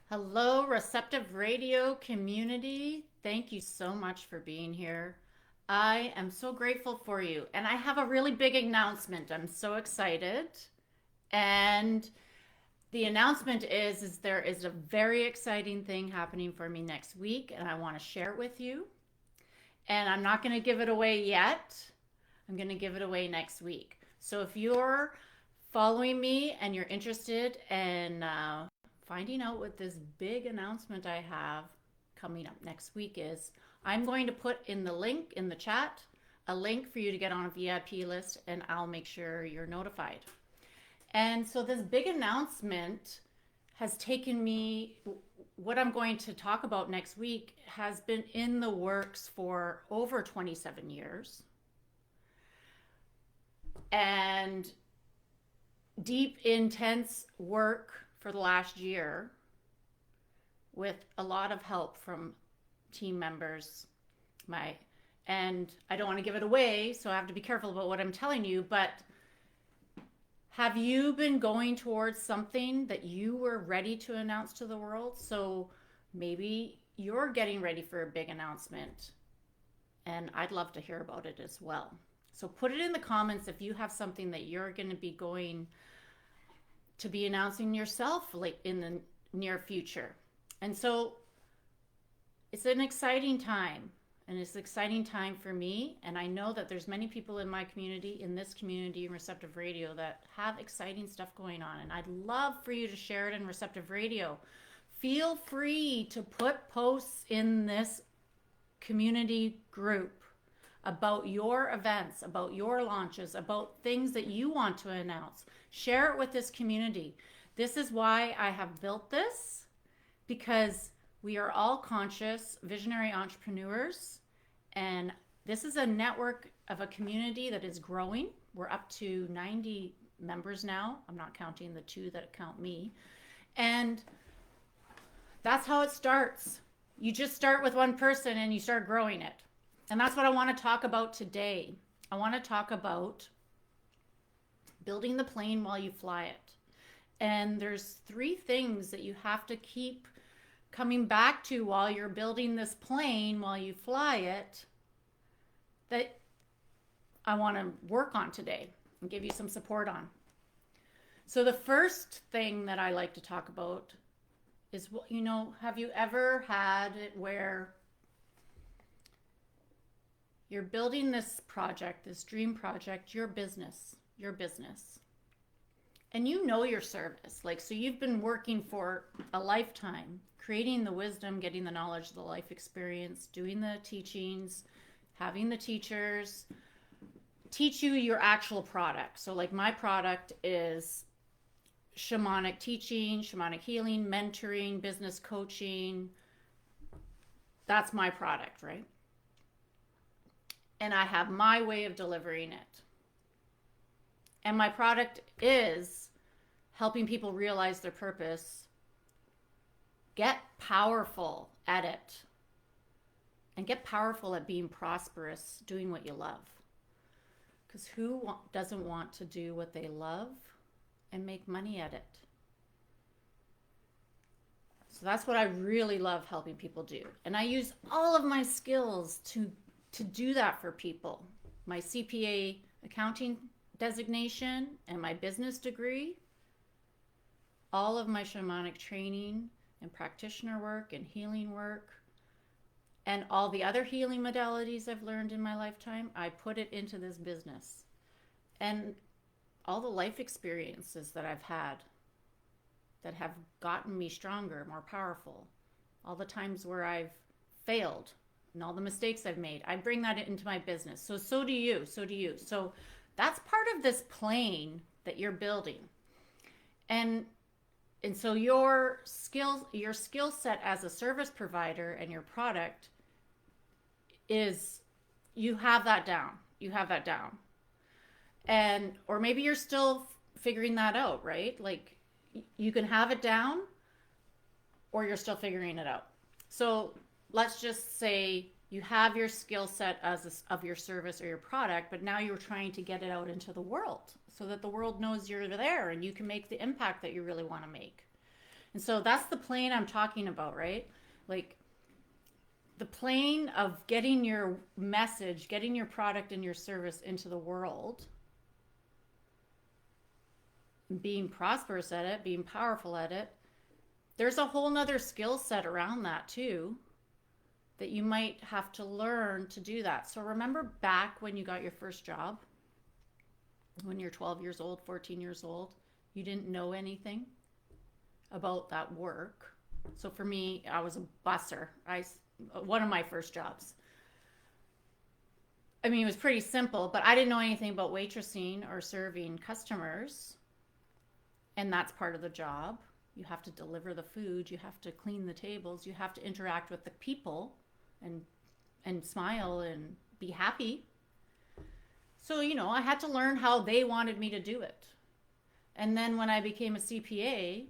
Hello, Receptive Radio community. Thank you so much for being here. I am so grateful for you. And I have a really big announcement. I'm so excited. And the announcement is there is a very exciting thing happening for me next week, and I want to share it with you. And I'm not going to give it away yet. I'm going to give it away next week. So if you're following me and you're interested in finding out what this big announcement I have coming up next week is, I'm going to put in the link in the chat a link for you to get on a VIP list, and I'll make sure you're notified. And so this big announcement has taken me, what I'm going to talk about next week has been in the works for over 27 years. And deep, intense work for the last year with a lot of help from team members. And I don't want to give it away, so I have to be careful about what I'm telling you, but have you been going towards something that you were ready to announce to the world? So maybe you're getting ready for a big announcement, and I'd love to hear about it as well. So put it in the comments if you have something that you're going to be going to be announcing yourself like in the near future. And so it's an exciting time, and it's an exciting time for me. And I know that there's many people in my community, in this community in Receptive Radio, that have exciting stuff going on. And I'd love for you to share it in Receptive Radio. Feel free to put posts in this community group about your events, about your launches, about things that you want to announce. Share it with this community. This is why I have built this, because we are all conscious, visionary entrepreneurs, and this is a network of a community that is growing. We're up to 90 members now. I'm not counting the two that count me. And that's how it starts. You just start with one person and you start growing it. And that's what I want to talk about today. I want to talk about building the plane while you fly it. And there's three things that you have to keep coming back to while you're building this plane, while you fly it, that I want to work on today and give you some support on. So the first thing that I like to talk about is, have you ever had it where you're building this project, this dream project, your business, and you know your service. So you've been working for a lifetime, creating the wisdom, getting the knowledge, the life experience, doing the teachings, having the teachers teach you your actual product. So my product is shamanic teaching, shamanic healing, mentoring, business coaching. That's my product, right? And I have my way of delivering it. And my product is helping people realize their purpose, get powerful at it, and get powerful at being prosperous, doing what you love. Because who doesn't want to do what they love and make money at it? So that's what I really love helping people do. And I use all of my skills to do that for people. My CPA accounting designation and my business degree, all of my shamanic training and practitioner work and healing work, and all the other healing modalities I've learned in my lifetime, I put it into this business. And all the life experiences that I've had that have gotten me stronger, more powerful, all the times where I've failed, and all the mistakes I've made, I bring that into my business. So do you. So that's part of this plane that you're building. And so your skill set as a service provider and your product is, you have that down. And or maybe you're still figuring that out, right? You can have it down, or you're still figuring it out. So let's just say you have your skill set of your service or your product, but now you're trying to get it out into the world so that the world knows you're there and you can make the impact that you really want to make. And so that's the plane I'm talking about, right? Like the plane of getting your message, getting your product and your service into the world, being prosperous at it, being powerful at it. There's a whole nother skill set around that too that you might have to learn to do that. So remember back when you got your first job, when you're 12 years old, 14 years old, you didn't know anything about that work. So for me, I was a busser. One of my first jobs. I mean, it was pretty simple, but I didn't know anything about waitressing or serving customers. And that's part of the job. You have to deliver the food, you have to clean the tables, you have to interact with the people and smile and be happy. So, I had to learn how they wanted me to do it. And then when I became a CPA,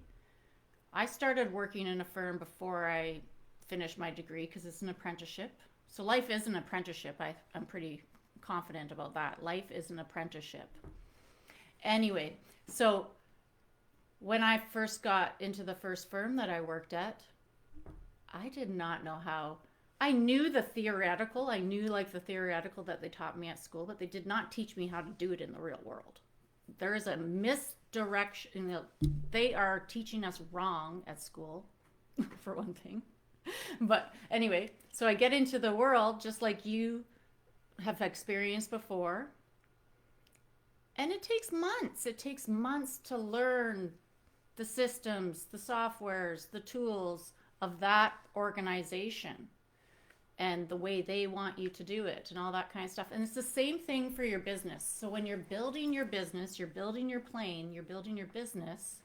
I started working in a firm before I finished my degree because it's an apprenticeship. So life is an apprenticeship. I'm pretty confident about that. Life is an apprenticeship. Anyway, so when I first got into the first firm that I worked at, I did not know how. I knew the theoretical. I knew like the theoretical that they taught me at school, but they did not teach me how to do it in the real world. There is a misdirection. They are teaching us wrong at school, for one thing. But anyway, so I get into the world just like you have experienced before. And it takes months. It takes months to learn the systems, the softwares, the tools of that organization and the way they want you to do it and all that kind of stuff. And it's the same thing for your business. So when you're building your business, you're building your plane, you're building your business,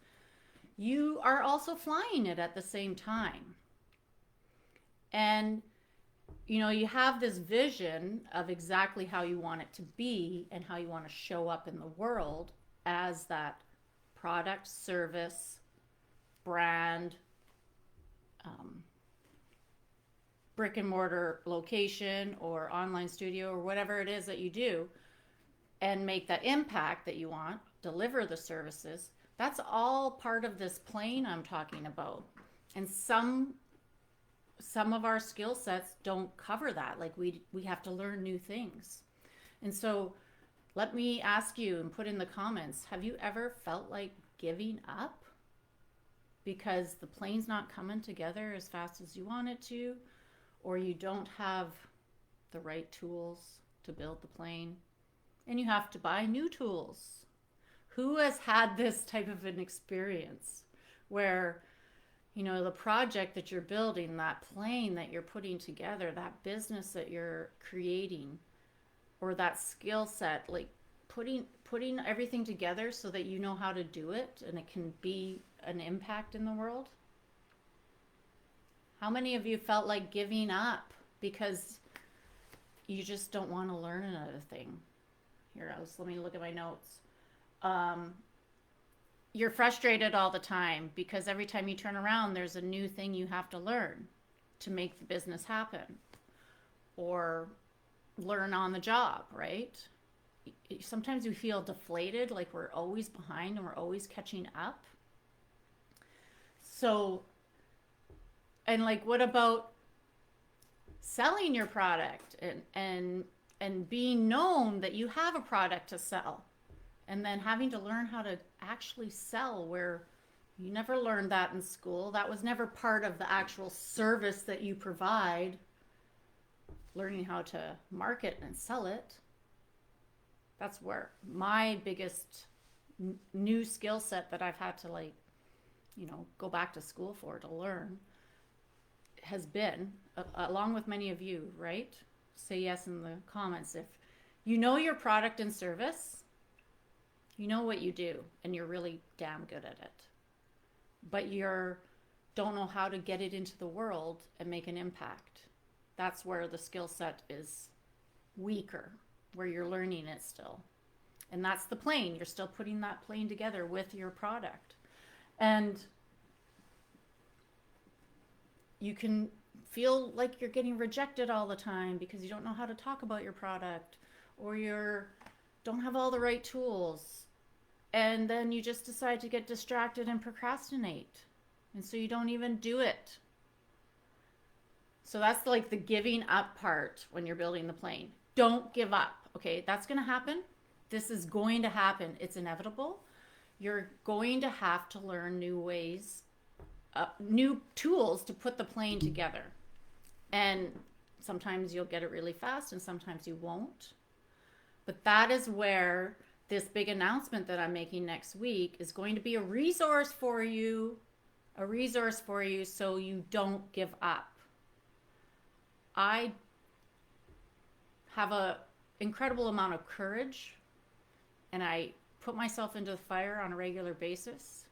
you are also flying it at the same time. And you have this vision of exactly how you want it to be and how you want to show up in the world as that product, service, brand, brick and mortar location or online studio or whatever it is that you do, and make that impact that you want, deliver the services. That's all part of this plane I'm talking about. And some of our skill sets don't cover that. Like we have to learn new things. And so let me ask you and put in the comments, have you ever felt like giving up because the plane's not coming together as fast as you want it to, or you don't have the right tools to build the plane and you have to buy new tools? Who has had this type of an experience where the project that you're building, that plane that you're putting together, that business that you're creating, or that skill set, like putting everything together so that you know how to do it and it can be an impact in the world? How many of you felt like giving up because you just don't want to learn another thing? Let me look at my notes. You're frustrated all the time because every time you turn around, there's a new thing you have to learn to make the business happen or learn on the job, right? Sometimes we feel deflated, like we're always behind and we're always catching up. So, and like, what about selling your product and being known that you have a product to sell? And then having to learn how to actually sell, where you never learned that in school. That was never part of the actual service that you provide. Learning how to market and sell it. That's where my biggest new skill set that I've had to go back to school for to learn has been, along with many of you, right? Say yes in the comments. If you know your product and service, you know what you do, and you're really damn good at it. But you don't know how to get it into the world and make an impact. That's where the skill set is weaker, where you're learning it still. And that's the plane. You're still putting that plane together with your product. And you can feel like you're getting rejected all the time because you don't know how to talk about your product, or don't have all the right tools. And then you just decide to get distracted and procrastinate. And so you don't even do it. So that's like the giving up part when you're building the plane. Don't give up. Okay, that's going to happen. This is going to happen. It's inevitable. You're going to have to learn new ways, new tools to put the plane together. And sometimes you'll get it really fast and sometimes you won't. But that is where this big announcement that I'm making next week is going to be a resource for you so you don't give up. I have an incredible amount of courage and I put myself into the fire on a regular basis.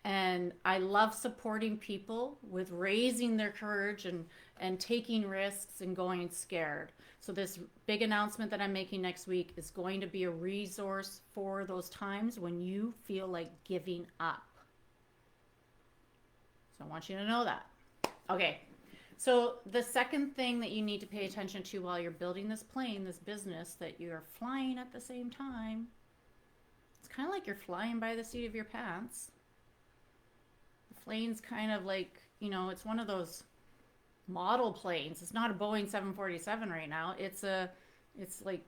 And I love supporting people with raising their courage and taking risks and going scared. So this big announcement that I'm making next week is going to be a resource for those times when you feel like giving up. So I want you to know that. Okay. So the second thing that you need to pay attention to while you're building this plane, this business that you're flying at the same time, it's kind of like you're flying by the seat of your pants. The plane's kind of like, it's one of those model planes. It's not a Boeing 747 right now. It's like,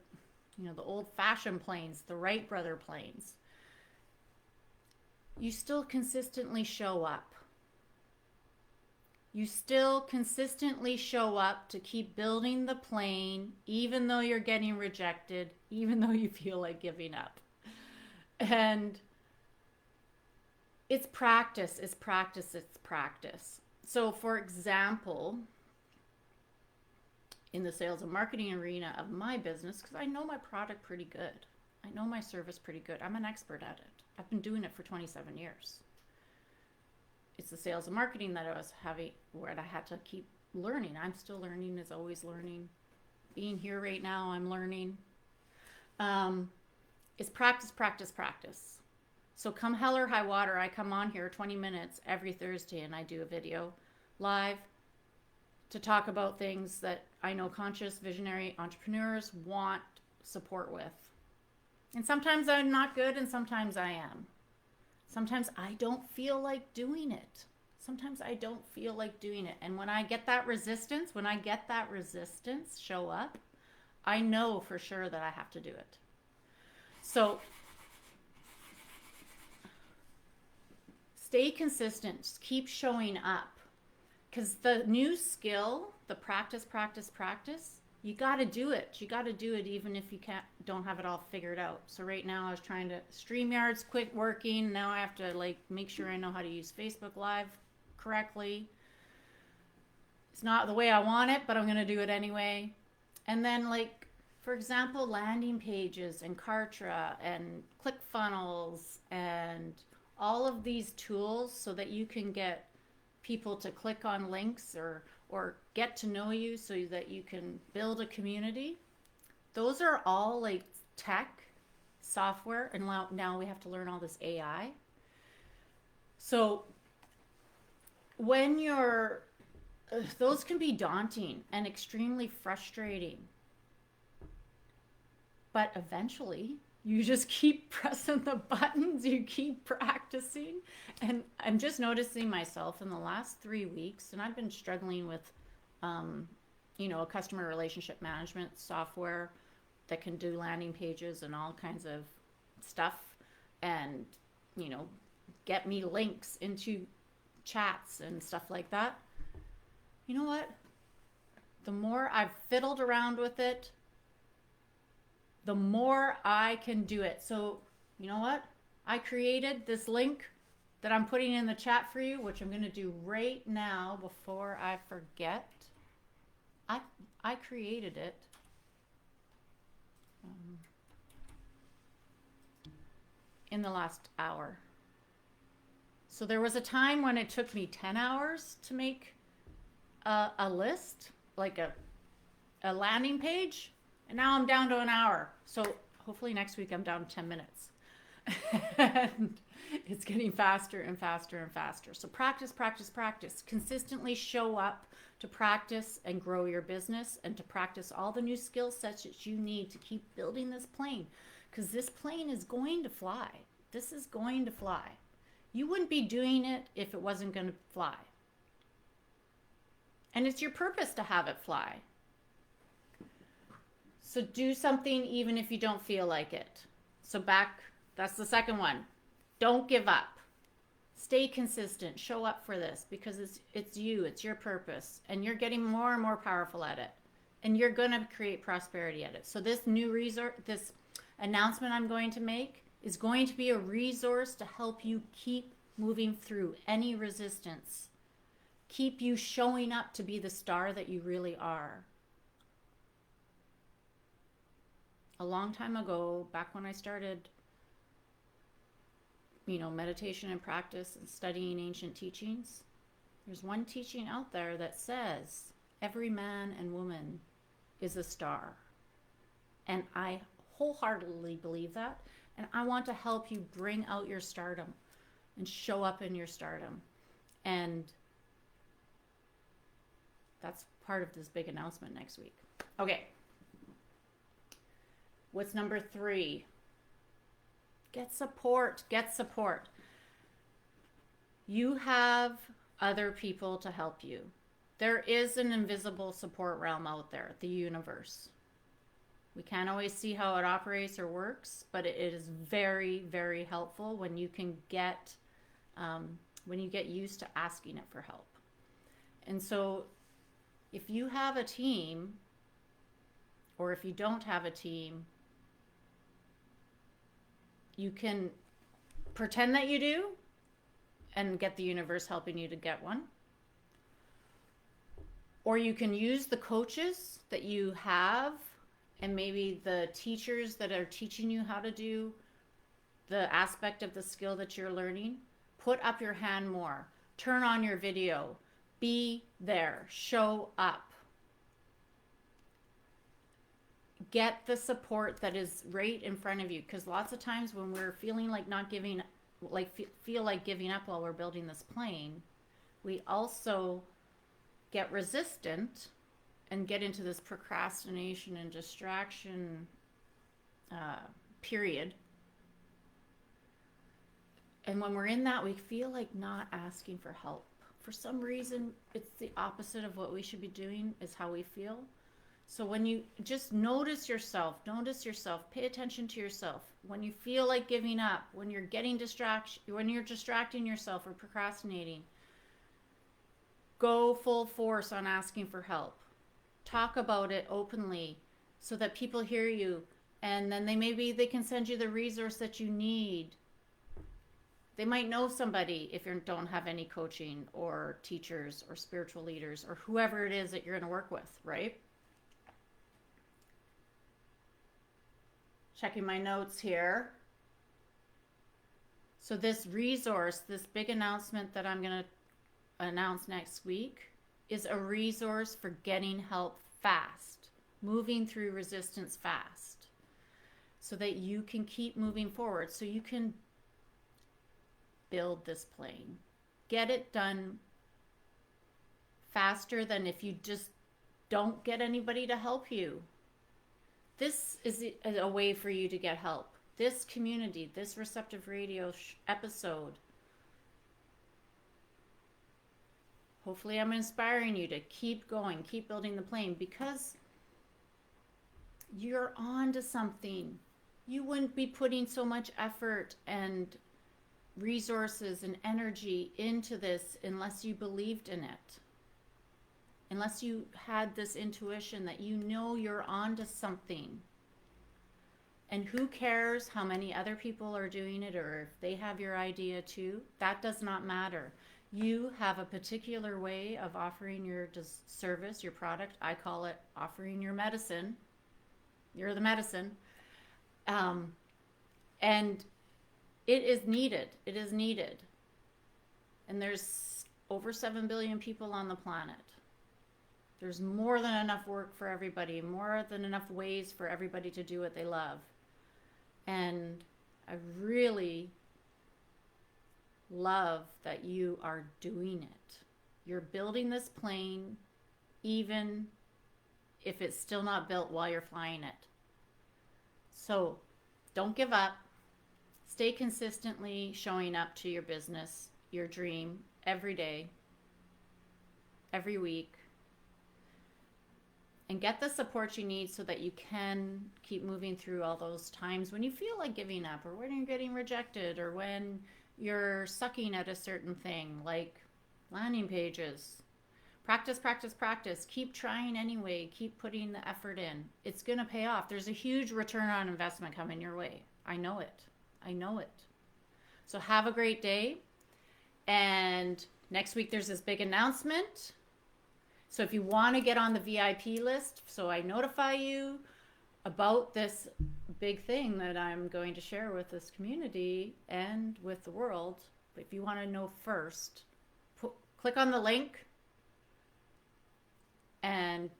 the old-fashioned planes, the Wright brother planes. You still consistently show up. You still consistently show up to keep building the plane, even though you're getting rejected, even though you feel like giving up. And it's practice, it's practice, it's practice. So for example, in the sales and marketing arena of my business, because I know my product pretty good. I know my service pretty good. I'm an expert at it. I've been doing it for 27 years. It's the sales and marketing that I was having where I had to keep learning. I'm still learning, is always learning. Being here right now, I'm learning. It's practice, practice, practice. So come hell or high water, I come on here 20 minutes every Thursday and I do a video live to talk about things that I know conscious, visionary entrepreneurs want support with. And sometimes I'm not good and sometimes I am. Sometimes I don't feel like doing it. And when I get that resistance show up, I know for sure that I have to do it. So stay consistent. Just keep showing up. Because the new skill, the practice, you got to do it. You got to do it even if you don't have it all figured out. So right now I was trying to, StreamYard's quit working. Now I have to make sure I know how to use Facebook Live correctly. It's not the way I want it, but I'm going to do it anyway. And then for example, landing pages and Kartra and ClickFunnels and all of these tools so that you can get people to click on links or get to know you so that you can build a community. Those are all tech, software, and now we have to learn all this AI. So when those can be daunting and extremely frustrating. But eventually, you just keep pressing the buttons, you keep practicing. And I'm just noticing myself in the last 3 weeks, and I've been struggling with, a customer relationship management software that can do landing pages and all kinds of stuff and, get me links into chats and stuff like that. You know what? The more I've fiddled around with it, the more I can do it. So, you know what? I created this link that I'm putting in the chat for you, which I'm going to do right now before I forget. I created it. In the last hour. So there was a time when it took me 10 hours to make a list, like a landing page. And now I'm down to an hour. So hopefully next week I'm down to 10 minutes. And it's getting faster and faster and faster. So practice. Consistently show up to practice and grow your business and to practice all the new skill sets that you need to keep building this plane. Because this plane is going to fly. This is going to fly. You wouldn't be doing it if it wasn't going to fly. And it's your purpose to have it fly. So do something even if you don't feel like it. So that's the second one. Don't give up. Stay consistent. Show up for this because it's you, it's your purpose, and you're getting more and more powerful at it. And you're going to create prosperity at it. So this this announcement I'm going to make is going to be a resource to help you keep moving through any resistance. Keep you showing up to be the star that you really are. A long time ago, back when I started, meditation and practice and studying ancient teachings, there's one teaching out there that says every man and woman is a star. And I wholeheartedly believe that. And I want to help you bring out your stardom and show up in your stardom. And that's part of this big announcement next week. Okay. What's number 3? Get support. Get support. You have other people to help you. There is an invisible support realm out there, the universe. We can't always see how it operates or works, but it is very, very helpful when you can get used to asking it for help. And so if you have a team, or if you don't have a team, you can pretend that you do and get the universe helping you to get one. Or you can use the coaches that you have and maybe the teachers that are teaching you how to do the aspect of the skill that you're learning. Put up your hand more. Turn on your video. Be there. Show up. Get the support that is right in front of you, because lots of times when we're feeling like feel like giving up while we're building this plane, we also get resistant and get into this procrastination and distraction period. And when we're in that, we feel like not asking for help. For some reason, it's the opposite of what we should be doing, is how we feel. So when you just notice yourself, pay attention to yourself. When you feel like giving up, when you're distracting yourself or procrastinating, go full force on asking for help. Talk about it openly so that people hear you, and then they can send you the resource that you need. They might know somebody if you don't have any coaching or teachers or spiritual leaders or whoever it is that you're going to work with, right? Checking my notes here. So this resource, this big announcement that I'm going to announce next week, is a resource for getting help fast, moving through resistance fast, so that you can keep moving forward, so you can build this plane. Get it done faster than if you just don't get anybody to help you. This is a way for you to get help. This community, this Receptive Radio episode, hopefully I'm inspiring you to keep going, keep building the plane, because you're on to something. You wouldn't be putting so much effort and resources and energy into this unless you believed in it. Unless you had this intuition that you're on to something. And who cares how many other people are doing it, or if they have your idea too? That does not matter. You have a particular way of offering your service, your product. I call it offering your medicine. You're the medicine. And it is needed. It is needed. And there's over 7 billion people on the planet. There's more than enough work for everybody, more than enough ways for everybody to do what they love. And I really love that you are doing it. You're building this plane, even if it's still not built while you're flying it. So don't give up. Stay consistently showing up to your business, your dream, every day, every week, and get the support you need so that you can keep moving through all those times when you feel like giving up, or when you're getting rejected, or when you're sucking at a certain thing like landing pages. Practice, practice, practice. Keep trying anyway. Keep putting the effort in. It's going to pay off. There's a huge return on investment coming your way. I know it. I know it. So have a great day. And next week there's this big announcement. So if you want to get on the VIP list, so I notify you about this big thing that I'm going to share with this community and with the world. But if you want to know first, click on the link. And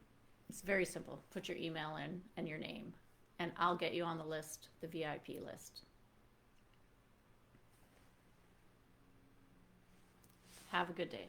it's very simple. Put your email in and your name, and I'll get you on the list, the VIP list. Have a good day.